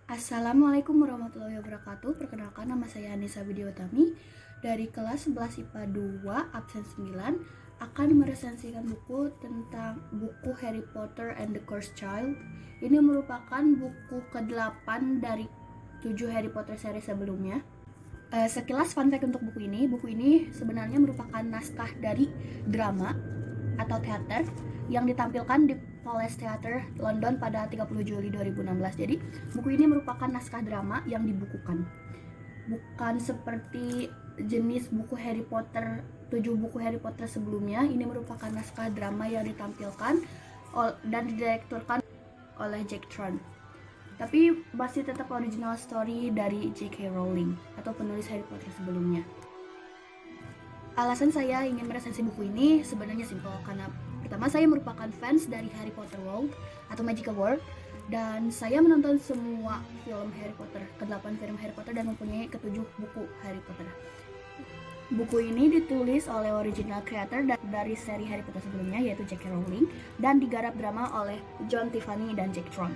Assalamualaikum warahmatullahi wabarakatuh. Perkenalkan, nama saya Anissa Widiawati dari kelas 11 IPA 2 absen 9 akan meresensikan buku tentang buku Harry Potter and the Cursed Child. Ini merupakan buku ke-8 dari 7 Harry Potter series sebelumnya. Sekilas fun fact untuk buku ini sebenarnya merupakan naskah dari drama atau teater yang ditampilkan di Palace Theatre London pada 30 Juli 2016. Jadi buku ini merupakan naskah drama yang dibukukan, bukan seperti jenis buku Harry Potter, 7 buku Harry Potter sebelumnya. Ini merupakan naskah drama yang ditampilkan dan didirekturkan oleh Jack Tron, tapi masih tetap original story dari J.K. Rowling atau penulis Harry Potter sebelumnya. Alasan saya ingin meresensi buku ini sebenarnya simpel, karena pertama, saya merupakan fans dari Harry Potter World atau Magical World, dan saya menonton semua film Harry Potter, ke-8 film Harry Potter, dan mempunyai ke-7 buku Harry Potter. Buku ini ditulis oleh original creator dari seri Harry Potter sebelumnya, yaitu J.K. Rowling, dan digarap drama oleh John Tiffany dan Jack Tron.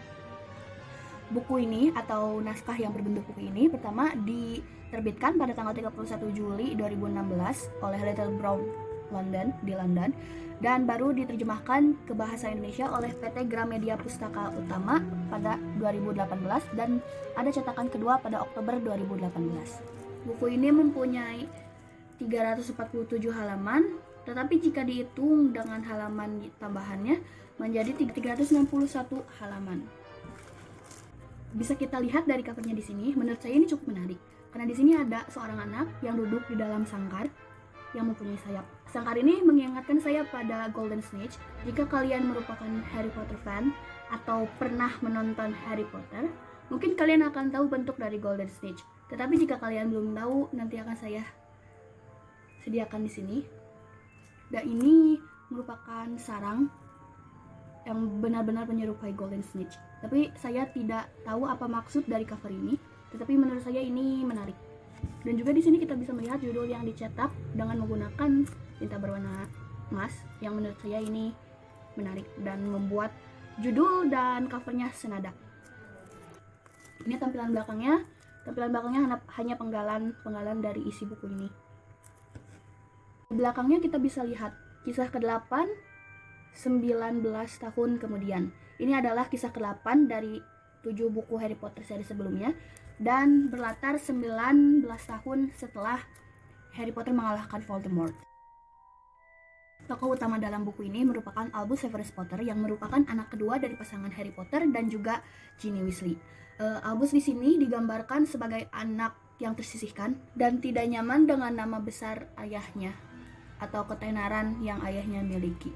Buku ini atau naskah yang berbentuk buku ini pertama diterbitkan pada tanggal 31 Juli 2016 oleh Little Brown di London, dan baru diterjemahkan ke bahasa Indonesia oleh PT Gramedia Pustaka Utama pada 2018, dan ada cetakan kedua pada Oktober 2018. Buku ini mempunyai 347 halaman, tetapi jika dihitung dengan halaman tambahannya menjadi 361 halaman. Bisa kita lihat dari covernya di sini. Menurut saya ini cukup menarik karena di sini ada seorang anak yang duduk di dalam sangkar yang mempunyai sayap. Sangkar ini mengingatkan saya pada Golden Snitch. Jika kalian merupakan Harry Potter fan atau pernah menonton Harry Potter, mungkin kalian akan tahu bentuk dari Golden Snitch. Tetapi jika kalian belum tahu, nanti akan saya sediakan di sini. Dan ini merupakan sarang yang benar-benar menyerupai Golden Snitch. Tapi saya tidak tahu apa maksud dari cover ini, tetapi menurut saya ini menarik. Dan juga di sini kita bisa melihat judul yang dicetak dengan menggunakan tinta berwarna emas, yang menurut saya ini menarik dan membuat judul dan covernya senada. Ini tampilan belakangnya. Tampilan belakangnya hanya penggalan dari isi buku ini. Di belakangnya kita bisa lihat kisah ke-8 19 tahun kemudian. Ini adalah kisah ke-8 dari 7 buku Harry Potter seri sebelumnya, dan berlatar 19 tahun setelah Harry Potter mengalahkan Voldemort. Tokoh utama dalam buku ini merupakan Albus Severus Potter, yang merupakan anak kedua dari pasangan Harry Potter dan juga Ginny Weasley. Albus di sini digambarkan sebagai anak yang tersisihkan dan tidak nyaman dengan nama besar ayahnya atau ketenaran yang ayahnya miliki.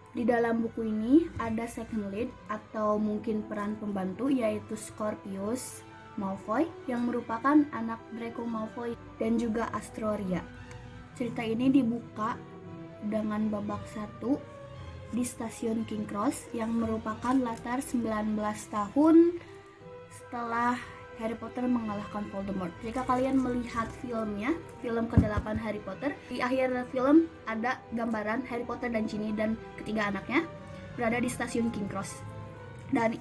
Di dalam buku ini ada second lead atau mungkin peran pembantu, yaitu Scorpius Malfoy, yang merupakan anak Draco Malfoy dan juga Astoria. Cerita ini dibuka dengan babak 1 di stasiun King Cross, yang merupakan latar 19 tahun setelah Harry Potter mengalahkan Voldemort. Jika kalian melihat filmnya, film ke-8 Harry Potter, di akhir film ada gambaran Harry Potter dan Ginny dan ketiga anaknya berada di stasiun King Cross. Dan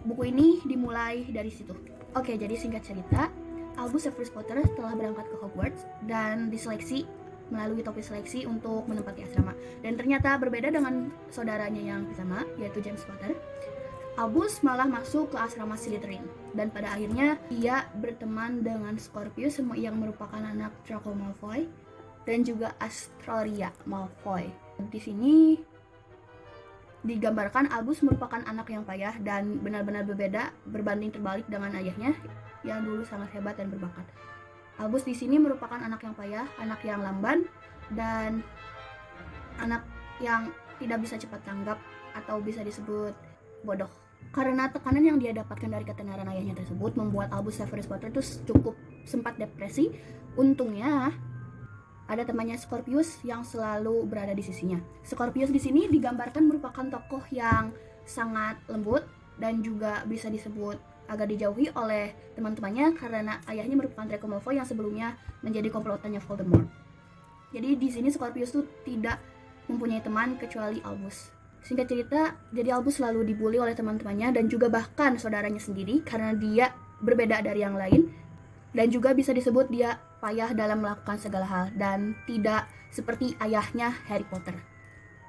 buku ini dimulai dari situ. Oke, jadi singkat cerita, Albus Severus Potter telah berangkat ke Hogwarts dan diseleksi melalui topi seleksi untuk menempati asrama. Dan ternyata berbeda dengan saudaranya yang sama, yaitu James Potter. Albus malah masuk ke asrama Slytherin, dan pada akhirnya ia berteman dengan Scorpius yang merupakan anak Draco Malfoy dan juga Astoria Malfoy. Di sini digambarkan Albus merupakan anak yang payah dan benar-benar berbeda berbanding terbalik dengan ayahnya yang dulu sangat hebat dan berbakat. Albus di sini merupakan anak yang payah, anak yang lamban, dan anak yang tidak bisa cepat tanggap atau bisa disebut bodoh. Karena tekanan yang dia dapatkan dari ketenaran ayahnya tersebut membuat Albus Severus Potter itu cukup sempat depresi. Untungnya ada temannya Scorpius yang selalu berada di sisinya. Scorpius di sini digambarkan merupakan tokoh yang sangat lembut dan juga bisa disebut agak dijauhi oleh teman-temannya karena ayahnya merupakan Draco Malfoy yang sebelumnya menjadi komplotannya Voldemort. Jadi di sini Scorpius itu tidak mempunyai teman kecuali Albus. Singkat cerita, jadi Albus selalu dibully oleh teman-temannya dan juga bahkan saudaranya sendiri karena dia berbeda dari yang lain, dan juga bisa disebut dia payah dalam melakukan segala hal dan tidak seperti ayahnya Harry Potter.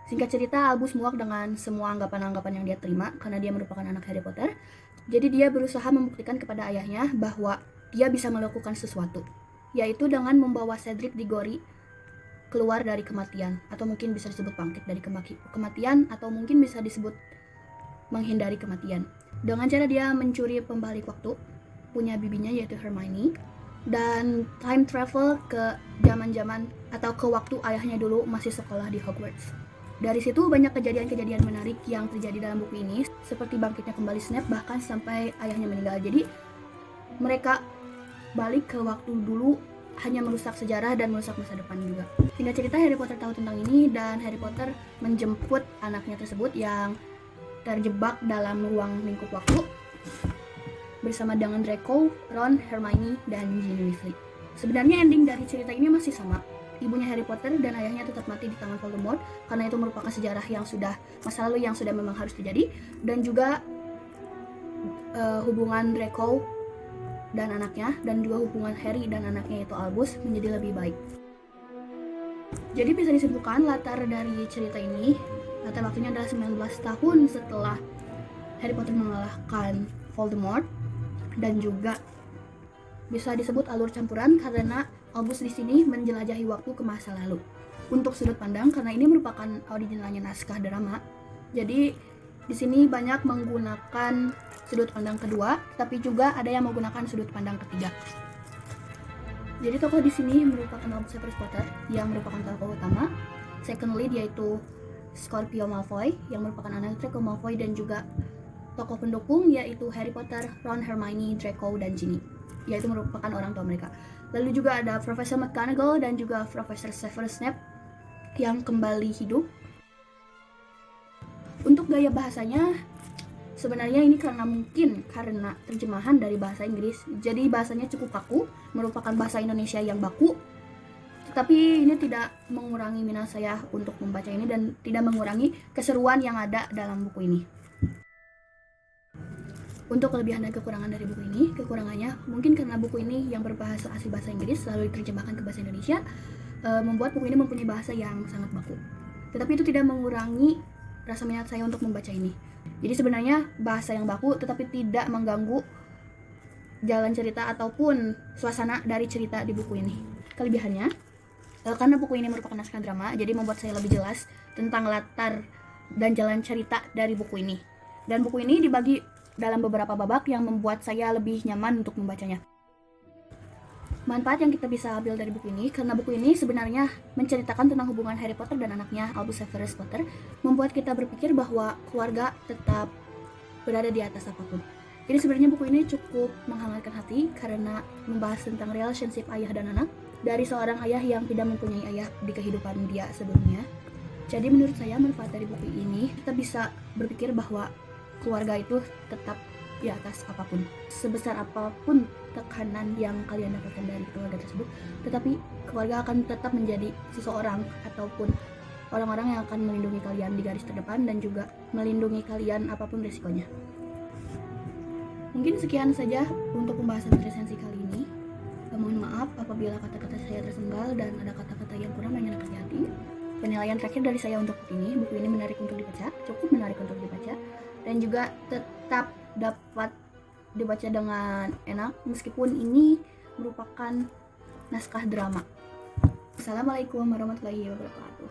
Singkat cerita, Albus muak dengan semua anggapan-anggapan yang dia terima karena dia merupakan anak Harry Potter. Jadi dia berusaha membuktikan kepada ayahnya bahwa dia bisa melakukan sesuatu, yaitu dengan membawa Cedric Diggory keluar dari kematian, atau mungkin bisa disebut bangkit dari kematian, atau mungkin bisa disebut menghindari kematian. Dengan cara dia mencuri pembalik waktu punya bibinya yaitu Hermione, dan time travel ke zaman-zaman atau ke waktu ayahnya dulu masih sekolah di Hogwarts. Dari situ banyak kejadian-kejadian menarik yang terjadi dalam buku ini, seperti bangkitnya kembali Snape bahkan sampai ayahnya meninggal. Jadi mereka balik ke waktu dulu hanya merusak sejarah dan merusak masa depan juga. Singkat cerita, Harry Potter tahu tentang ini dan Harry Potter menjemput anaknya tersebut yang terjebak dalam ruang lingkup waktu bersama dengan Draco, Ron, Hermione, dan Ginny Weasley. Sebenarnya ending dari cerita ini masih sama. Ibunya Harry Potter dan ayahnya tetap mati di tangan Voldemort karena itu merupakan sejarah yang sudah masa lalu yang sudah memang harus terjadi, dan juga hubungan Draco dan anaknya dan juga hubungan Harry dan anaknya yaitu Albus menjadi lebih baik. Jadi bisa disimpulkan latar dari cerita ini, latar waktunya adalah 19 tahun setelah Harry Potter mengalahkan Voldemort, dan juga bisa disebut alur campuran karena Albus di sini menjelajahi waktu ke masa lalu. Untuk sudut pandang, karena ini merupakan originalnya naskah drama, jadi di sini banyak menggunakan sudut pandang kedua, tapi juga ada yang menggunakan sudut pandang ketiga. Jadi tokoh di sini merupakan Albus Severus Potter yang merupakan tokoh utama. Second lead yaitu Scorpio Malfoy yang merupakan anak Draco Malfoy, dan juga tokoh pendukung yaitu Harry Potter, Ron, Hermione, Draco, dan Ginny, yaitu merupakan orang tua mereka. Lalu juga ada Profesor McGonagall dan juga Profesor Severus Snape yang kembali hidup. Untuk gaya bahasanya, sebenarnya ini karena terjemahan dari bahasa Inggris, jadi bahasanya cukup kaku, merupakan bahasa Indonesia yang baku. Tetapi ini tidak mengurangi minat saya untuk membaca ini dan tidak mengurangi keseruan yang ada dalam buku ini. Untuk kelebihan dan kekurangan dari buku ini, kekurangannya mungkin karena buku ini yang berbahasa asli bahasa Inggris lalu diterjemahkan ke bahasa Indonesia, membuat buku ini mempunyai bahasa yang sangat baku. Tetapi itu tidak mengurangi rasa minat saya untuk membaca ini. Jadi sebenarnya bahasa yang baku tetapi tidak mengganggu jalan cerita ataupun suasana dari cerita di buku ini. Kelebihannya, karena buku ini merupakan naskah drama, jadi membuat saya lebih jelas tentang latar dan jalan cerita dari buku ini. Dan buku ini dibagi dalam beberapa babak yang membuat saya lebih nyaman untuk membacanya. Manfaat yang kita bisa ambil dari buku ini, karena buku ini sebenarnya menceritakan tentang hubungan Harry Potter dan anaknya Albus Severus Potter, membuat kita berpikir bahwa keluarga tetap berada di atas apapun. Jadi sebenarnya buku ini cukup menghangatkan hati karena membahas tentang relationship ayah dan anak dari seorang ayah yang tidak mempunyai ayah di kehidupan dia sebelumnya. Jadi menurut saya manfaat dari buku ini, kita bisa berpikir bahwa keluarga itu tetap di atas apapun, sebesar apapun tekanan yang kalian dapatkan dari keluarga tersebut, tetapi keluarga akan tetap menjadi seseorang ataupun orang-orang yang akan melindungi kalian di garis terdepan dan juga melindungi kalian apapun resikonya. Mungkin sekian saja untuk pembahasan resensi kali ini. Mohon maaf apabila kata-kata saya tersenggal dan ada kata-kata yang kurang menyenangkan hati. Penilaian terakhir dari saya untuk buku ini menarik untuk dibaca, cukup menarik untuk dibaca, dan juga tetap dapat dibaca dengan enak meskipun ini merupakan naskah drama. Assalamualaikum warahmatullahi wabarakatuh.